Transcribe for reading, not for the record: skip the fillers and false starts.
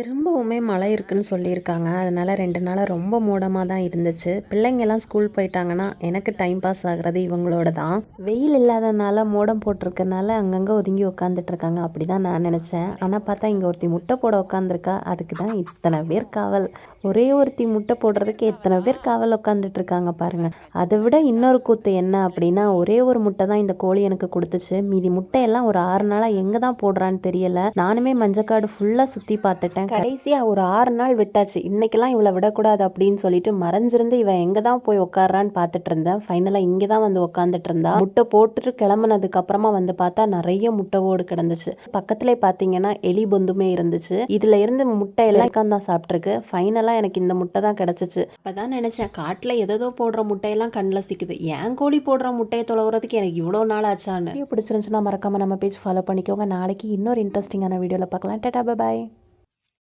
திரும்பவுமே மழை இருக்குன்னு சொல்லியிருக்காங்க. அதனால 2 நாளா ரொம்ப மூடமா தான் இருந்துச்சு. பிள்ளைங்கலாம் ஸ்கூல் போயிட்டாங்கன்னா, எனக்கு டைம் பாஸ் ஆகுறது இவங்களோட தான். வெயில் இல்லாதனால மோடம் போட்டிருக்கனால அங்கங்க ஒதுங்கி உட்காந்துட்டு இருக்காங்க. அப்படிதான் நான் நெனச்சேன். ஆனா பார்த்தா இங்க ஒருத்தி முட்டை போட உட்காந்துருக்கா. அதுக்கு தான் இத்தனை பேர் காவல். ஒரே ஒருத்தி முட்டை போடுறதுக்கு எத்தனை பேர் காவல் உட்காந்துட்டு இருக்காங்க பாருங்க. அதை விட இன்னொரு கூத்து என்ன அப்படின்னா, ஒரே ஒரு முட்டை தான் இந்த கோழி எனக்கு குடுத்துச்சு. மீதி முட்டையெல்லாம் ஒரு 6 நாளா எங்க தான் போடுறான்னு தெரியல. நானுமே மஞ்சக்காடு ஃபுல்லா சுத்தி பார்த்துட்டேன். கடைசியா ஒரு 6 நாள் விட்டாச்சு. இன்னைக்கெல்லாம் இவளை விடக்கூடாது அப்படின்னு சொல்லிட்டு மறைஞ்சிருந்து இவன் எங்க தான் போய் உட்கார்றான்னு பார்த்துட்டு இருந்தேன். ஃபைனலா இங்கே தான் வந்து உட்காந்துட்டு இருந்தா. முட்டை போட்டுட்டு கிளம்புனதுக்கு அப்புறமா வந்து பார்த்தா நிறைய முட்டை ஓடு கிடந்துச்சு. பக்கத்துல பார்த்தீங்கன்னா எலி பொந்துமே இருந்துச்சு. இதுல இருந்து முட்டை எல்லாம் தான் சாப்பிட்டுருக்கு. ஃபைனலா எனக்கு இந்த முட்டை தான் கிடைச்சிச்சு. அப்பதான் நினைச்சேன், காட்டுல ஏதோ போடுற முட்டையெல்லாம் கண்ணில் சிக்குது, ஏன் கோழி போடுற முட்டையை தொலைவுறதுக்கு எனக்கு இவ்வளோ நாள் ஆச்சான்னு. பிடிச்சிருந்துச்சுன்னா மறக்காம நம்ம பேஜ் ஃபாலோ பண்ணிக்கோங்க. நாளைக்கு இன்னொரு இன்ட்ரெஸ்டிங்கான வீடியோல பார்க்கலாம். Tata bye bye.